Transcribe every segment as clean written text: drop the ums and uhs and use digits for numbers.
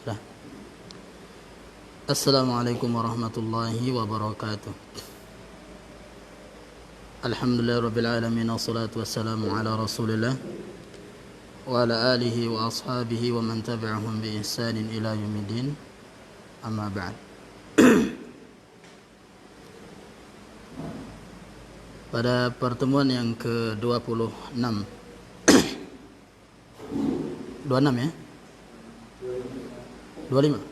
Sudah. Assalamualaikum warahmatullahi wabarakatuh. Alhamdulillah rabbil alamin, wassalatu wassalamu ala rasulillah wa ala alihi wa ashabihi wa man tabi'ahum bi ihsanin ila yaumiddin. Amma ba'd. Pada pertemuan yang ke-26 26 ya? 25.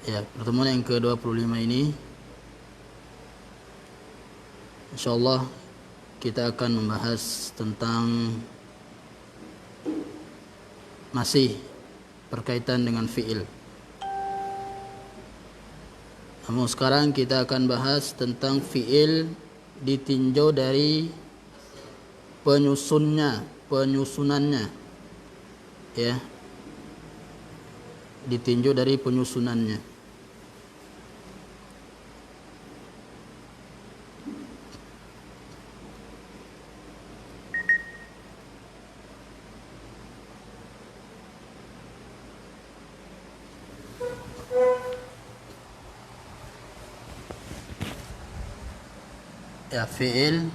Ya, pertemuan yang ke-25 ini insyaallah kita akan membahas tentang masih berkaitan dengan fi'il. Namun sekarang kita akan bahas tentang fi'il ditinjau dari penyusunannya, ya, ditinjau dari penyusunannya. Ya, fi'il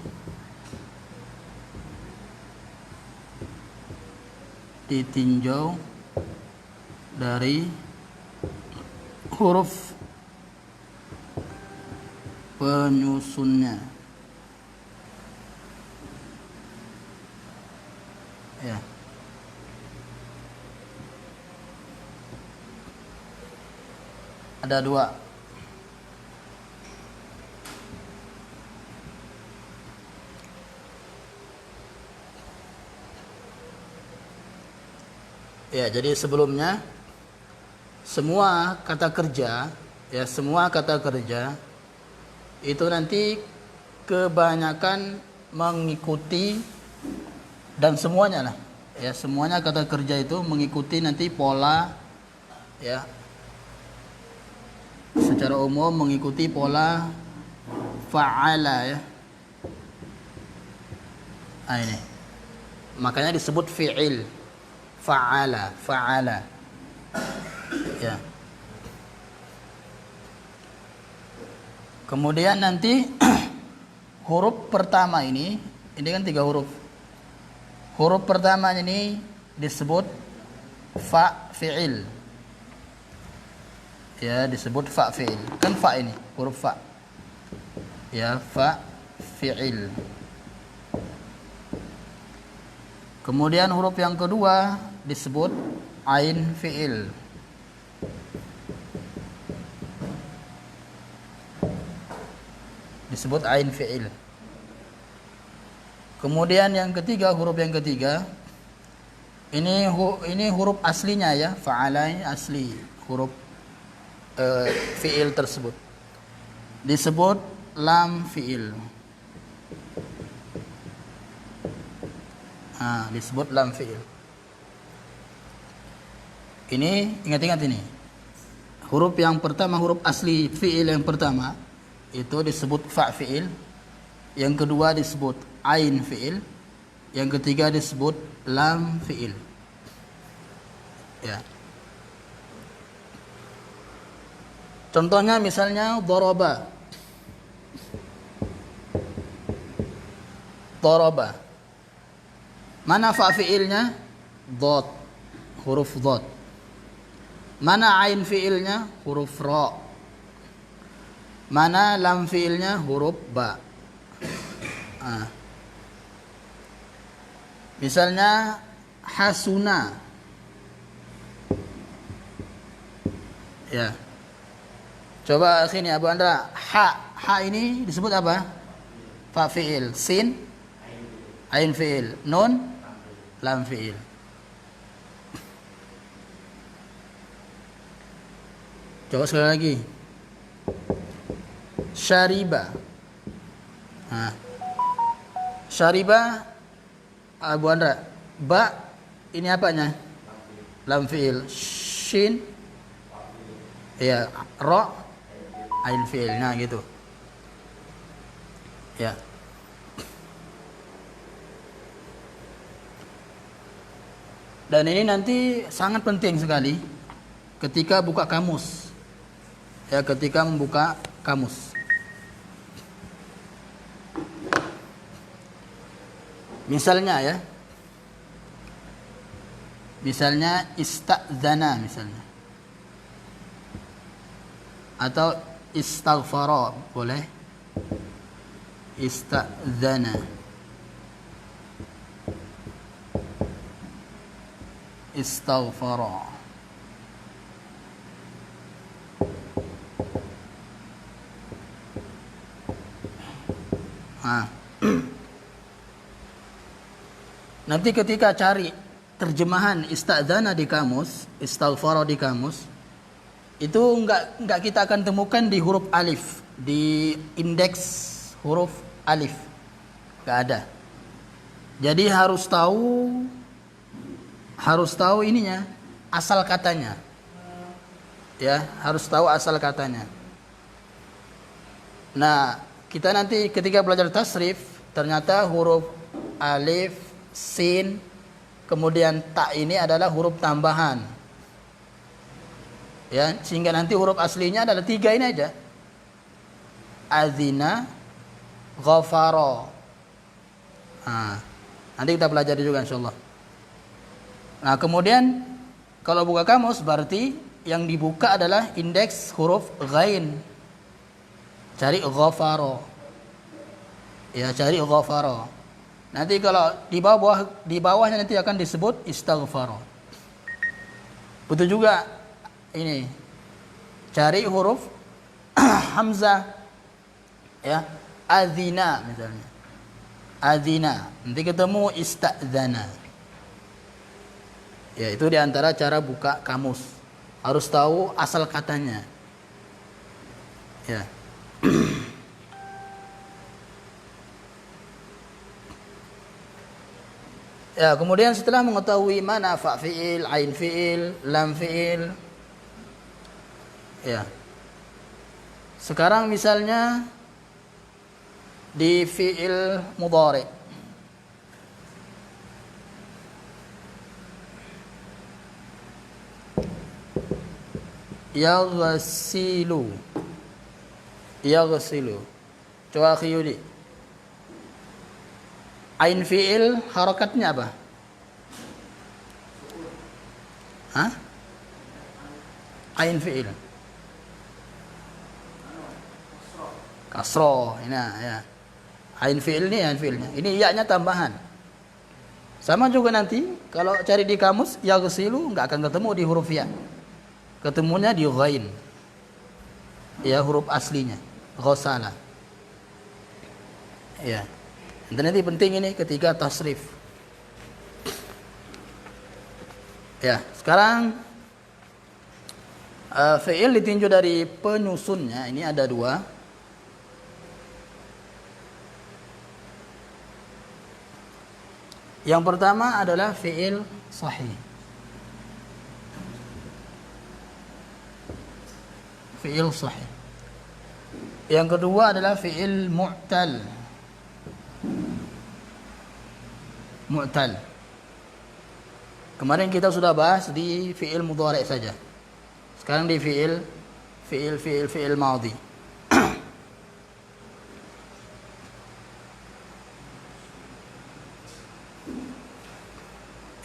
ditinjau dari huruf penyusunnya. Ya. Ada dua. Ya, jadi sebelumnya semua kata kerja itu nanti kebanyakan mengikuti, dan semuanya lah, ya, semuanya kata kerja itu mengikuti nanti pola, ya, secara umum mengikuti pola fa'ala, ya. Nah, ini makanya disebut fi'il. Fa'ala, ya. Kemudian nanti huruf pertama ini kan 3 huruf. Huruf pertama ini disebut fa fi'il. Ya, disebut fa fi'il. Kan fa ini, huruf fa. Ya, fa fi'il. Kemudian huruf yang kedua disebut ain fi'il. Disebut ain fi'il. Kemudian yang ketiga, huruf yang ketiga ini huruf aslinya, ya, fa'ala ini asli huruf fi'il tersebut. Disebut lam fi'il. Disebut lam fi'il. Ini ingat-ingat ini. Huruf yang pertama, huruf asli fi'il yang pertama itu disebut fa fi'il. Yang kedua disebut ain fi'il. Yang ketiga disebut lam fi'il. Ya. Contohnya misalnya daraba. Daraba. Mana fa fi'ilnya? Dhad, huruf dhad. Mana ain fi'ilnya? Huruf ra. Mana lam fi'ilnya? Huruf ba. Misalnya hasuna. Ya. Coba sini Abu Andra, ha ini disebut apa? Fa fi'il. Sin ain fi'il. Nun lam fi'il. Coba sekali lagi. Syariba. Syariba Abu Andra. Ba ini apanya? Lam fi'il. Shin, ya, ra ain fi'il. Nah, gitu. Ya. Dan ini nanti sangat penting sekali ketika buka kamus. Ya, ketika membuka kamus. Misalnya ya. Misalnya ista'dzana misalnya. Atau istaghfara boleh. Ista'dzana. Istaghfara. Nanti ketika cari terjemahan ista'dzana di kamus, istaghfara di kamus, itu enggak kita akan temukan di huruf alif, di indeks huruf alif. Enggak ada. Jadi harus tahu ininya, asal katanya. Ya, harus tahu asal katanya. Nah, kita nanti ketika belajar tasrif, ternyata huruf alif, sin, kemudian ta ini adalah huruf tambahan. Ya, sehingga nanti huruf aslinya adalah 3 ini aja. Adzina, ghafara. Nanti kita pelajari juga insyaallah. Nah, kemudian kalau buka kamus berarti yang dibuka adalah indeks huruf ghain. Cari ghafara. Ya, cari ghafara. Nanti kalau di bawahnya nanti akan disebut istaghfara. Betul juga ini. Cari huruf hamzah. Ya, adzina misalnya. Adzina. Nanti ketemu ista'dzana. Ya, itu diantara cara buka kamus. Harus tahu asal katanya. Ya. Ya, kemudian setelah mengetahui mana fa fi'il, ain fi'il, lam fi'il. Ya. Sekarang misalnya di fi'il mudhari. Yaghsilu. Yaghsilu. Coba khiyudi. Ain fi'il harakatnya apa? Hah? Ain fi'il. Kasroh. Ini ya. Ain fi'il ini ain fi'ilnya. Ini ya-nya tambahan. Sama juga nanti kalau cari di kamus yaghsilu enggak akan ketemu di huruf ya. Ketemunya di ghain. Ya, huruf aslinya. Ghasala. Ya. Nanti penting ini ketika tasrif. Ya, sekarang fi'il ditinjau dari penyusunnya. Ini ada 2. Yang pertama adalah fi'il sahih. Fi'il sahih. Yang kedua adalah fi'il mu'tal. Mu'tal. Kemarin kita sudah bahas di fi'il mudhari saja. Sekarang di fi'il madhi.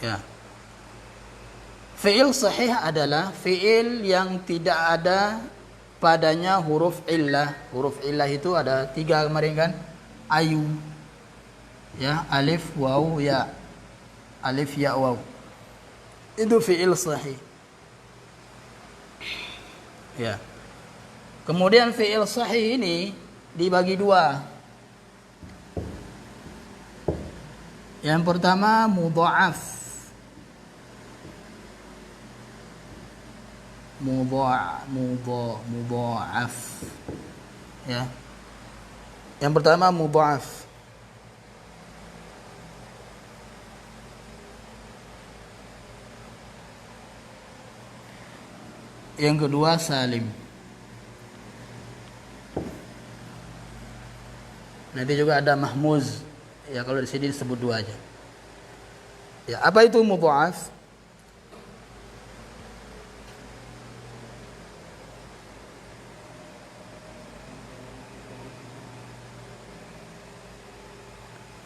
Ya. Fi'il sahih adalah fi'il yang tidak ada padanya huruf illah. Huruf illah itu ada 3 kemarin kan? Ayu. Ya, alif, waw, ya. Alif, ya, waw. Itu fi'il sahih. Ya. Kemudian fi'il sahih ini dibagi 2. Yang pertama mudha'af. Mudha'af. Ya. Yang pertama mudha'af. Yang kedua salim. Nanti juga ada mahmuz. Ya, kalau di sini disebut 2 aja. Ya, apa itu mudha'af?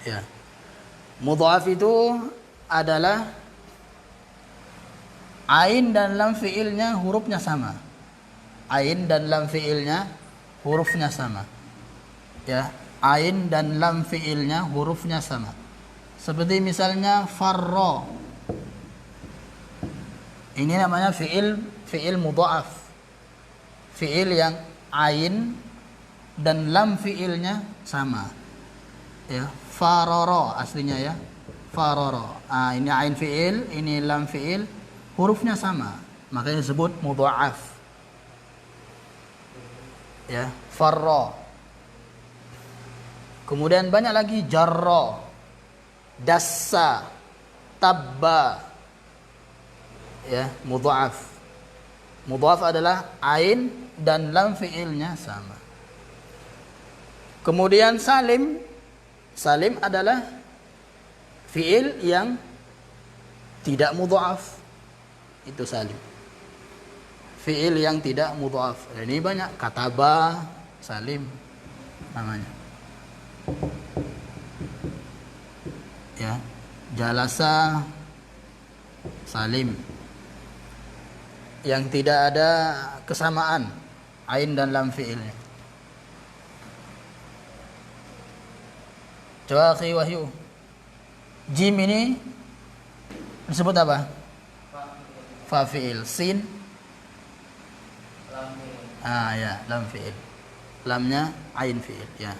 Ya. Mudha'af itu adalah ain dan lam fiilnya hurufnya sama. Ain dan lam fiilnya hurufnya sama. Ya, ain dan lam fiilnya hurufnya sama. Seperti misalnya farra. Ini namanya fiil mudha'af. Fiil yang ain dan lam fiilnya sama. Ya, farara aslinya ya. Farara. Ini ain fiil, ini lam fiil, hurufnya sama. Makanya disebut mudha'af. Ya, farra. Kemudian banyak lagi jarra, dassa, tabba. Ya, mudha'af. Mudha'af adalah ain dan lam fiilnya sama. Kemudian salim. Salim adalah fiil yang tidak mudha'af. Itu salim. Fiil yang tidak mudha'af. Ini banyak, kataba, salim namanya. Ya, jalasa, salim. Yang tidak ada kesamaan ain dan lam fiilnya. Coba akhi Wahyu. Jim ini disebut apa? Fa fiil. Sin? Lam fiil. Ya, lam fiil. Lamnya ain fiil, ya.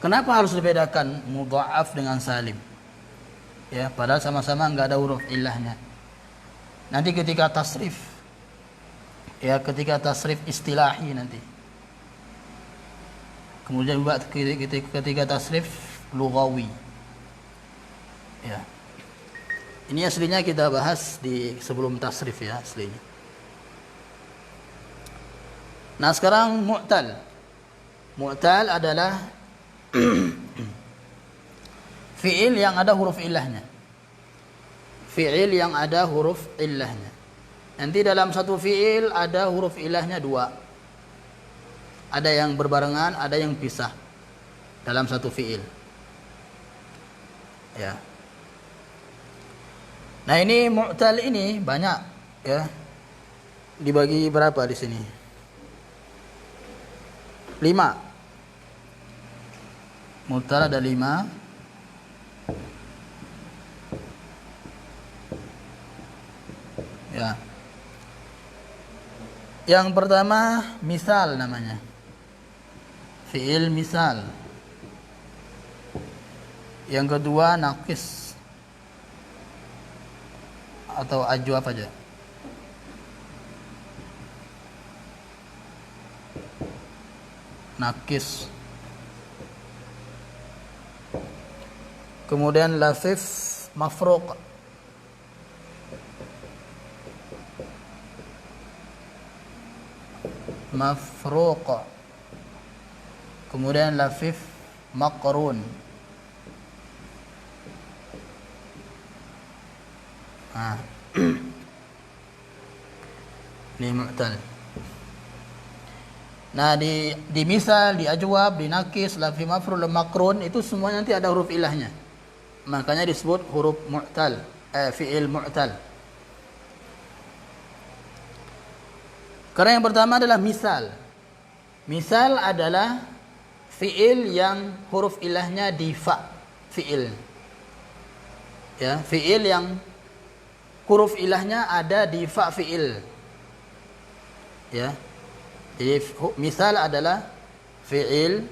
Kenapa harus dibedakan mudha'af dengan salim? Ya, padahal sama-sama enggak ada huruf illahnya. Nanti ketika tasrif, ya, ketika tasrif istilahi nanti. Kemudian juga ketika tasrif lughawi. Ya. Ini aslinya kita bahas di sebelum tasrif ya, aslinya. Nah, sekarang mu'tal. Mu'tal adalah fi'il yang ada huruf illahnya. Fi'il yang ada huruf illahnya. Nanti dalam satu fi'il ada huruf illahnya dua. Ada yang berbarengan, ada yang pisah dalam satu fi'il. Ya. Nah, ini mu'tal ini banyak ya. Dibagi berapa di sini? 5. Mu'tal ada 5. Ya. Yang pertama misal namanya. Fi'il misal. Yang kedua naqis atau ajwaf aja. Naqis. Kemudian lafif mafruq. Mafruq. Kemudian lafif maqrun. Ini mu'tal. Nah, di misal, di ajwab, di nakis, lafif mafruq, maqrun itu semua nanti ada huruf ilahnya. Makanya disebut huruf mu'tal, fi'il mu'tal. Karena yang pertama adalah misal. Misal adalah fi'il yang huruf ilahnya di fa fi'il. Ya, fi'il yang huruf ilahnya ada di fa fi'il. Ya. Jadi misal adalah fi'il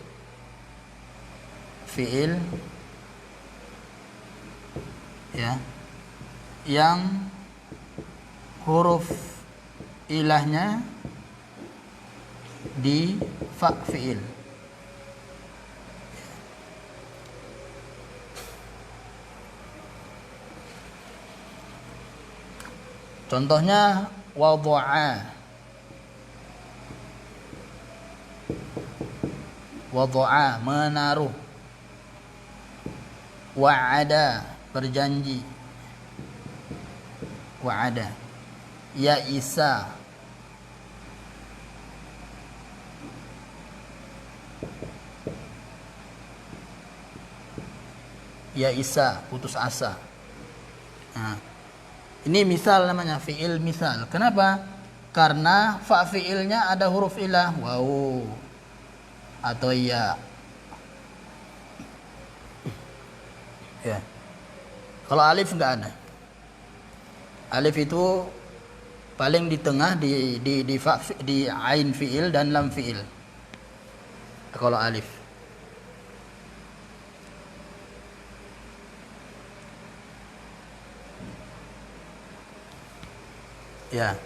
ya yang huruf ilahnya di fa fi'il. Contohnya wadha'a. Wadha'a menaruh. Wa'ada berjanji. Wa'ada. Ya Isa. ya isa, putus asa. Nah, ini misal namanya fi'il misal. Kenapa? Karena fa fi'ilnya ada huruf ilah, waw atau ya. Ya. Kalau alif enggak ada. Alif itu paling di tengah di ain fi'il dan lam fi'il. Kalau alif. Ya.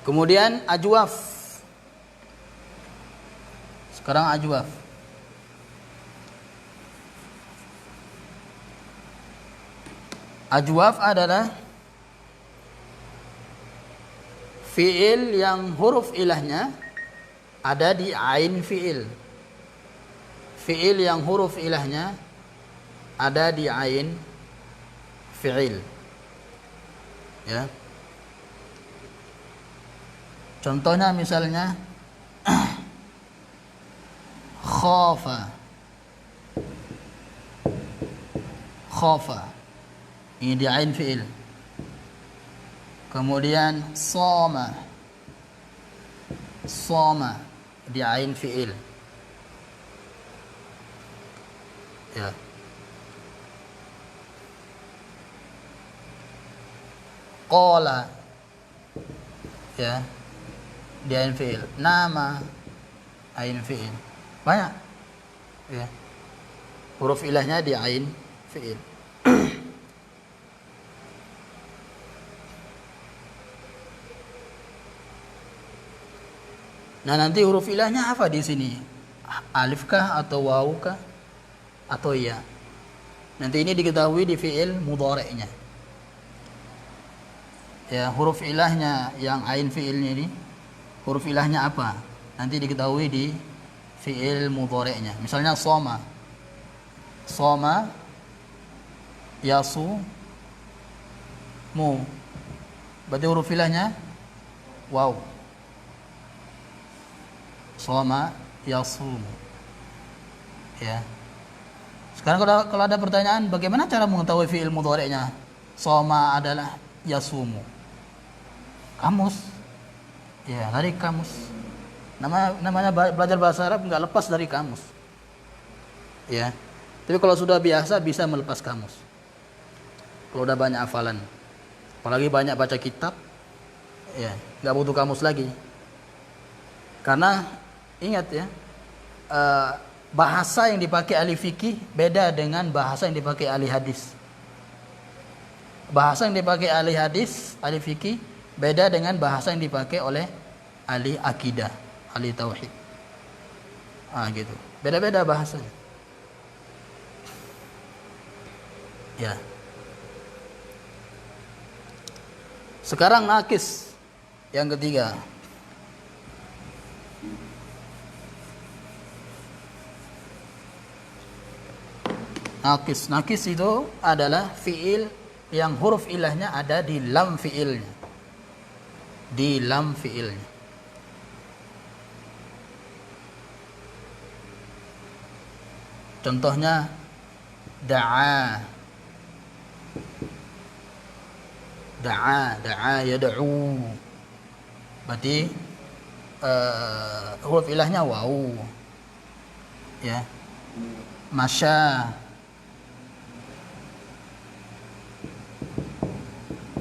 Kemudian ajwaf. Sekarang ajwaf. Ajwaf adalah fi'il yang huruf ilahnya ada di ain fi'il. Fi'il yang huruf ilahnya ada di ain fi'il. Ya. Contohnya misalnya khafa. Khafa. Ini di ain fi'il. Kemudian soma. Soma di ain fi'il. Ya. Qala. Ya. Di ain fi'il. Nama ain fi'il. Banyak. Ya. Huruf ilahnya di ain fi'il. Nah, nanti huruf ilahnya apa di sini? Alif kah atau waw kah atau ya? Nanti ini diketahui di fi'il mudhari'nya. Ya, huruf ilahnya yang ain fi'ilnya ini, huruf ilahnya apa? Nanti diketahui di fi'il mudhari'nya. Misalnya soma. Soma yasu mu. Berarti huruf ilahnya waw. Soma yasum. Ya. Sekarang kalau ada pertanyaan, bagaimana cara mengetahui fi'il mudhari'nya? Soma adalah yasumu. Kamus. Ya, dari kamus. Namanya belajar bahasa Arab enggak lepas dari kamus. Ya. Tapi kalau sudah biasa bisa melepas kamus. Kalau udah banyak hafalan. Apalagi banyak baca kitab, ya, enggak butuh kamus lagi. Karena ingat ya, bahasa yang dipakai ahli fikih beda dengan bahasa yang dipakai ahli hadis. Bahasa yang dipakai ahli hadis, ahli fikih beda dengan bahasa yang dipakai oleh ahli akidah, ahli tauhid. Gitu. Beda-beda bahasanya. Ya. Sekarang nakis yang ketiga. Nakis itu adalah fi'il yang huruf ilahnya ada di lam fi'ilnya. Di lam fi'ilnya. Contohnya da'a. Da'a yad'u. Berarti huruf ilahnya waw. Ya. Masya.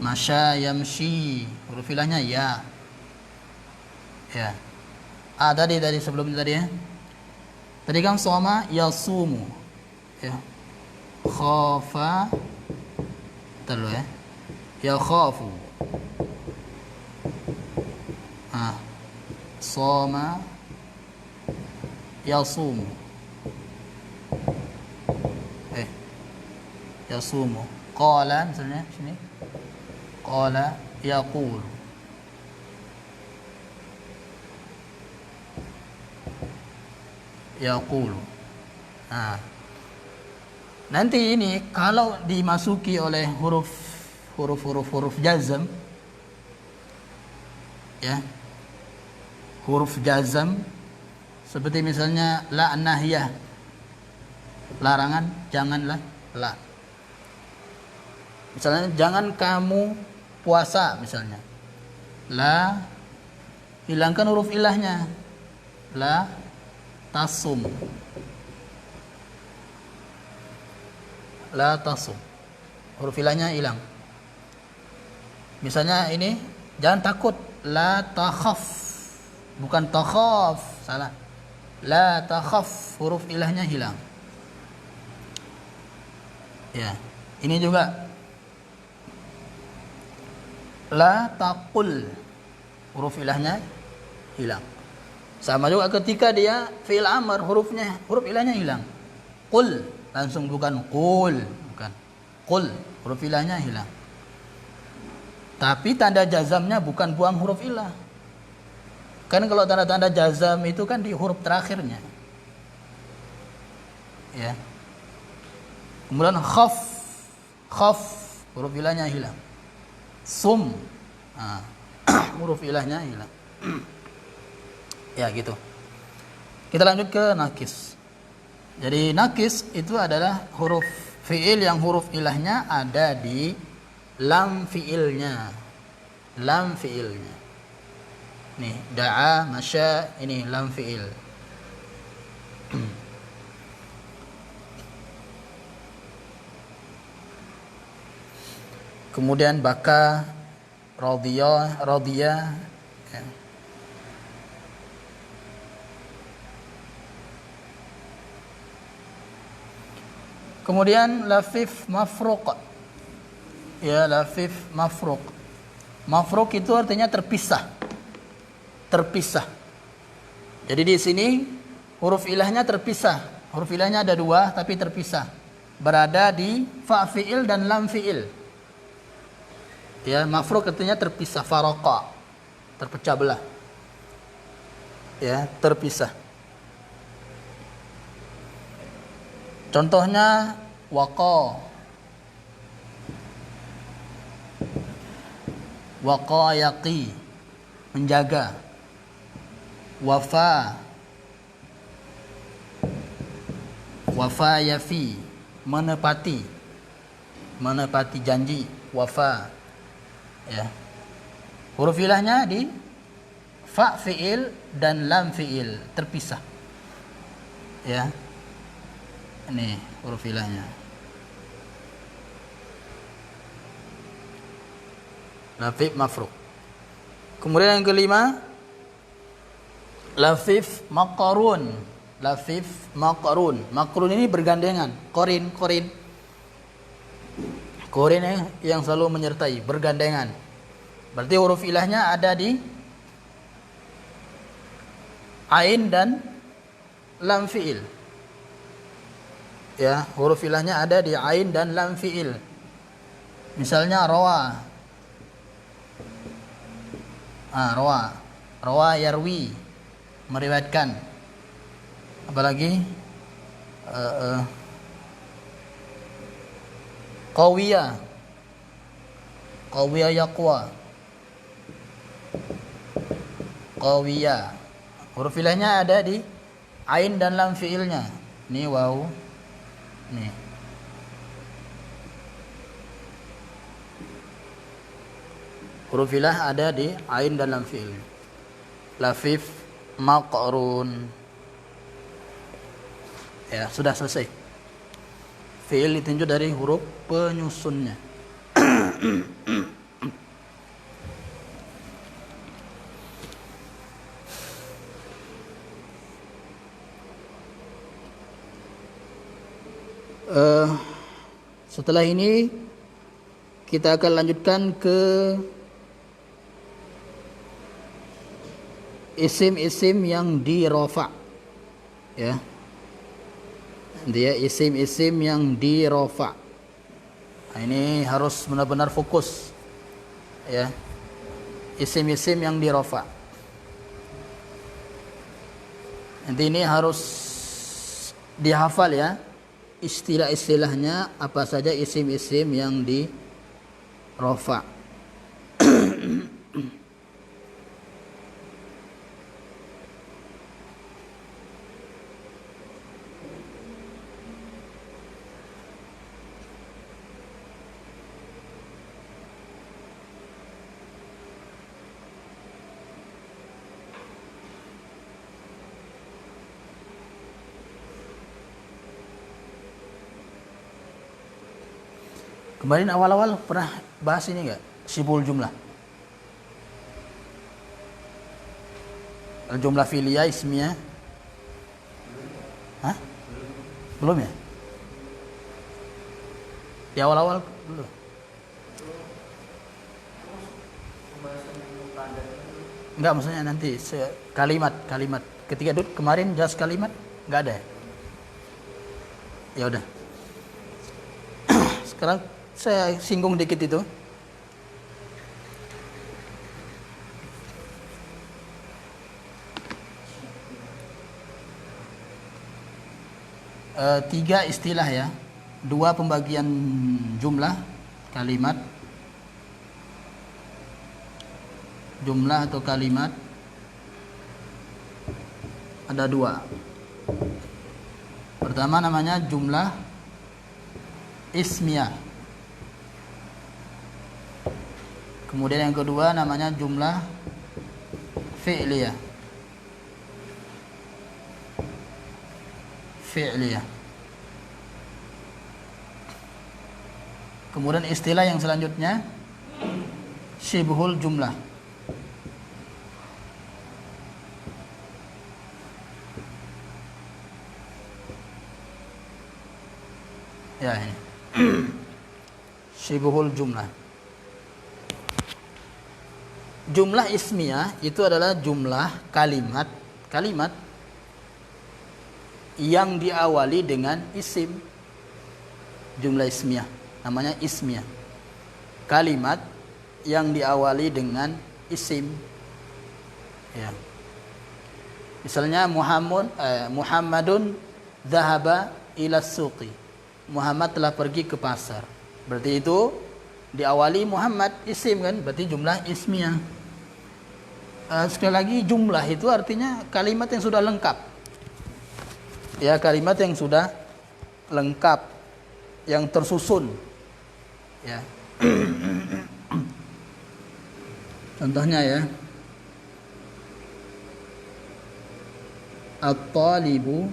Masya yamshi, huruf ilahnya ya. Ya. Tadi sebelum tadi ya. Tadi kan soma yasumu. Ya. Khafa. Terus ya. Ya khafu. Soma yasumu. Yasumu. Qala misalnya sini. Qala yaqul. Yaqulu. Nanti ini kalau dimasuki oleh huruf jazm, Ya. Huruf jazam seperti misalnya la nahiyah, larangan, janganlah, la. Misalnya jangan kamu puasa misalnya. La, hilangkan huruf ilahnya. La tasum. La tasum. Huruf ilahnya hilang. Misalnya ini, jangan takut. La takhaf. Bukan takhaf, salah. La takhaf, huruf ilahnya hilang. Ya, ini juga. La taqul, huruf ilahnya hilang. Sama juga ketika dia fi'il amr, huruf ilahnya hilang. Qul, langsung bukan qul, bukan. Qul, huruf ilahnya hilang. Tapi tanda jazamnya bukan buang huruf ilah. Kan kalau tanda-tanda jazam itu kan di huruf terakhirnya. Ya. Kemudian khaf, huruf ilahnya hilang. Sum, huruf ilahnya hilang. Ya gitu. Kita lanjut ke nakis. Jadi nakis itu adalah huruf fi'il yang huruf ilahnya ada di lam fi'ilnya. Lam fi'ilnya. Nih, da'a, masya, ini lam fi'il. Kemudian baka, radiyah, ya. Kemudian lafif mafruq. Ya, lafif mafruq. Mafruq itu artinya terpisah. Terpisah. Jadi di sini huruf ilahnya terpisah. Huruf ilahnya ada dua tapi terpisah. Berada di fa fi'il dan lam fi'il. Ya, mafruq artinya terpisah, faraqa, terpecah belah. Ya, terpisah. Contohnya waqa. Waqa yaqi, menjaga. Wafa. Wafa yafi, menepati. Menepati janji, wafa. Ya. Huruf ilahnya di fa fi'il dan lam fi'il, terpisah. Ya. Ini huruf ilahnya. Lafif mafruq. Kemudian yang kelima, lafif maqrun. Lafif maqrun. Maqrun ini bergandengan, qorin. Qorin yang selalu menyertai, bergandengan. Berarti huruf ilahnya ada di ain dan lam fi'il. Ya, huruf ilahnya ada di ain dan lam fi'il. Misalnya rawa. Rawa yarwi, meriwayatkan. Apalagi qawiyah yaqwa. Qawiyah. Huruf ilahnya ada di ain dan lam fi'ilnya. Ini waw. Nih. Huruf ilah ada di ain dan lam fi'il. Lafif maqrun. Ya, sudah selesai. Fi'il ditinjau dari huruf penyusunnya. Setelah ini kita akan lanjutkan ke isim-isim yang dirofa. Ya. Dia isim-isim yang dirofa. Nah, ini harus benar-benar fokus. Ya. Isim-isim yang dirofa. Nanti ini harus dihafal ya. Istilah-istilahnya apa saja isim-isim yang dirofa. Kemarin awal-awal pernah bahas ini enggak? Syibhul jumlah. Jumlah fi'liyah ismiyah. Hah? Belum ya? Di awal-awal dulu. Enggak, maksudnya nanti kalimat. Ketika kemarin jelas kalimat enggak ada. Ya udah. Sekarang saya singgung dikit itu. Tiga istilah ya, dua pembagian jumlah kalimat, jumlah atau kalimat ada dua. Pertama namanya jumlah ismiyah, kemudian yang kedua namanya jumlah fi'liyah. Kemudian istilah yang selanjutnya syibhul jumlah. Ya ini. Syibhul jumlah. Jumlah ismiyah itu adalah jumlah kalimat yang diawali dengan isim. Jumlah ismiyah namanya ismiyah. Kalimat yang diawali dengan isim. Ya. Misalnya Muhammadun dhahaba ila suqi. Muhammad telah pergi ke pasar. Berarti itu diawali Muhammad isim kan? Berarti jumlah ismiyah. Sekali lagi jumlah itu artinya kalimat yang sudah lengkap. Ya, kalimat yang sudah lengkap, yang tersusun. Ya. Contohnya ya. At-talibu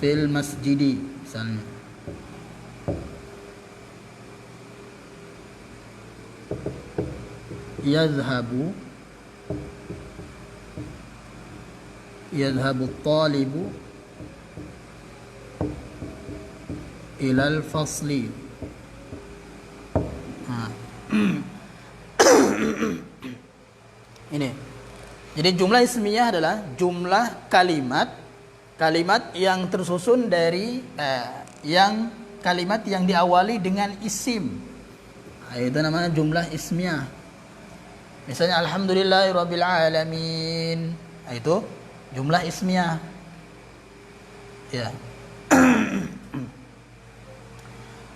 fil masjidi misalnya. Yadhhabu at-talibu ilal fasli. Ini. Jadi jumlah ismiyah adalah jumlah kalimat yang tersusun dari kalimat yang diawali dengan isim. Itu namanya jumlah ismiyah. Misalnya alhamdulillahirabbil alamin. Itu jumlah ismiyah. Ya.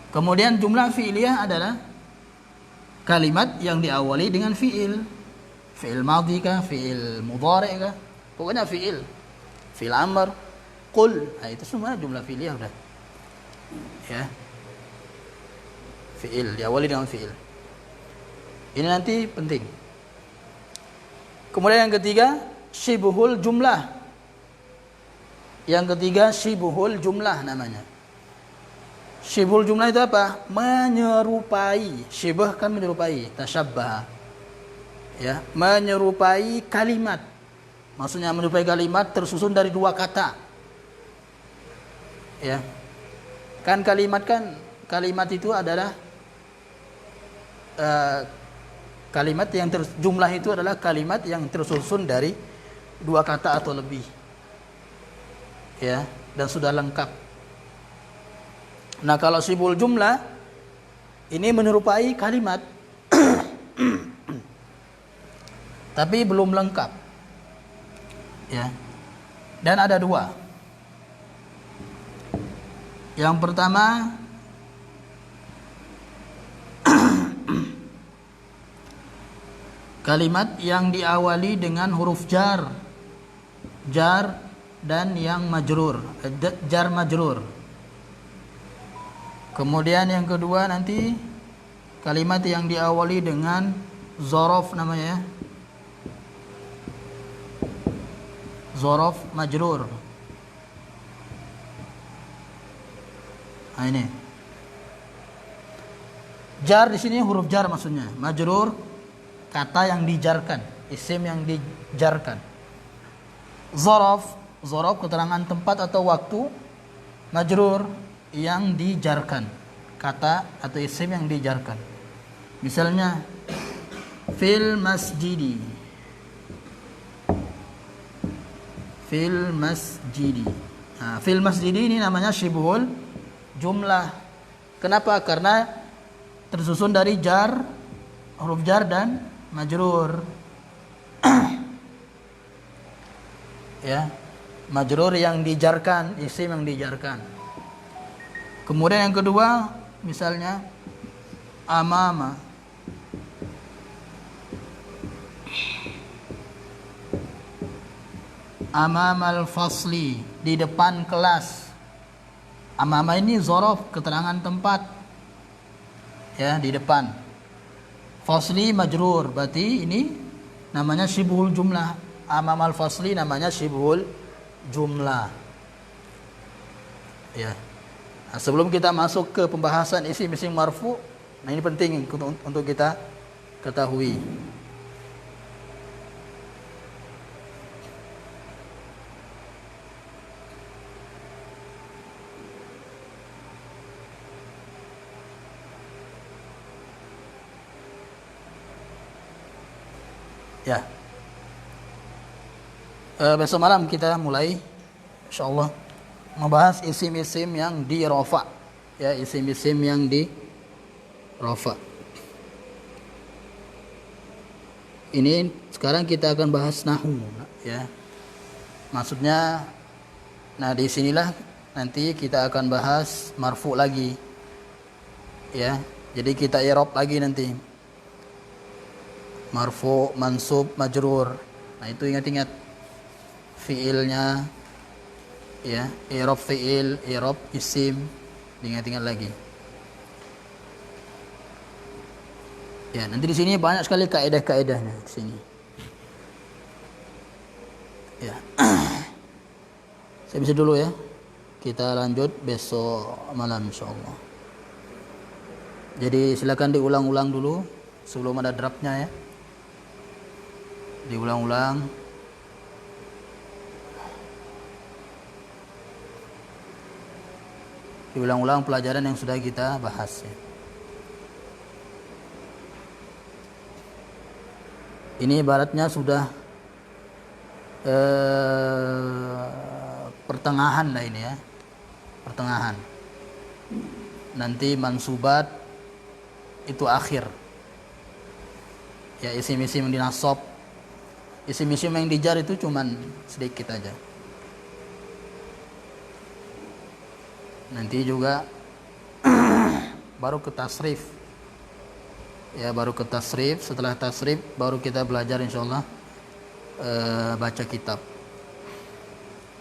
Kemudian jumlah fi'liyah adalah kalimat yang diawali dengan fi'il. Fi'il madhi kah, fi'il mudhari' kah? Pokoknya fi'il. Fi'il amr, qul. Itu semua jumlah fi'liyah udah. Ya. Fi'il diawali dengan fi'il. Ini nanti penting. Kemudian yang ketiga, syibhul jumlah. Yang ketiga syibhul jumlah namanya. Syibhul jumlah itu apa? Menyerupai. Syibh kan menyerupai, tasyabbaha. Ya, menyerupai kalimat. Maksudnya menyerupai kalimat tersusun dari dua kata. Ya. Kan kalimat itu adalah kalimat yang jumlah itu adalah kalimat yang tersusun dari dua kata atau lebih. Ya, dan sudah lengkap. Nah, kalau syibhul jumlah ini menyerupai kalimat tapi belum lengkap. Ya. Dan ada dua. Yang pertama kalimat yang diawali dengan huruf jar dan yang majrur, jar majrur. Kemudian yang kedua nanti kalimat yang diawali dengan zorof namanya, zorof majrur. Nah ini. Jar di sini huruf jar maksudnya. Majrur kata yang dijarkan, isim yang dijarkan. Zorof keterangan tempat atau waktu. Majrur yang dijarkan, kata atau isim yang dijarkan. Misalnya fil masjidi. Fil masjidi. Nah, fil masjidi ini namanya syibhul jumlah. Kenapa? Karena tersusun dari jar, huruf jar dan majrur. Ya, majrur yang dijarkan, isim yang dijarkan. Kemudian yang kedua, misalnya amama. Amamal fasli, di depan kelas. Amama ini zorof, keterangan tempat. Ya, di depan. Fasli majrur, berarti ini namanya syibhul jumlah. Amamal fasli namanya syibhul jumlah. Ya. Nah, sebelum kita masuk ke pembahasan isim-isim marfu, nah ini penting untuk kita ketahui. Ya. Besok malam kita mulai insyaallah membahas isim-isim yang di rafa. Ya, isim-isim yang di rafa. Ini sekarang kita akan bahas nahwu, ya. Maksudnya, nah di sinilah nanti kita akan bahas marfu lagi. Ya. Jadi kita i'rab lagi nanti. Marfu, mansub, majrur. Nah, itu ingat-ingat fiilnya, ya, i'rab fiil, i'rab isim, diingat-ingat lagi. Ya, nanti di sini banyak sekali kaidah-kaidahnya di sini. Ya. Saya bisa dulu ya. Kita lanjut besok malam insyaallah. Jadi silakan diulang-ulang dulu sebelum ada draftnya ya. Diulang-ulang. Diulang-ulang pelajaran yang sudah kita bahas ya. Ini ibaratnya sudah pertengahan lah ini ya. Pertengahan. Nanti mansubat itu akhir. Ya, isim-isim yang dinasab, isim-isim yang dijar itu cuman sedikit aja. Nanti juga baru ke tasrif. Ya, baru ke tasrif. Setelah tasrif baru kita belajar insyaallah baca kitab.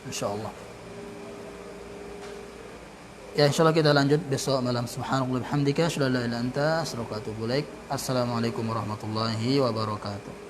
Insyaallah. Ya, insyaallah kita lanjut besok malam. Subhanallah bihamdika asyhadu an la ilaha illa anta astaghfiruka wa atubu ilaik. Assalamualaikum warahmatullahi wabarakatuh.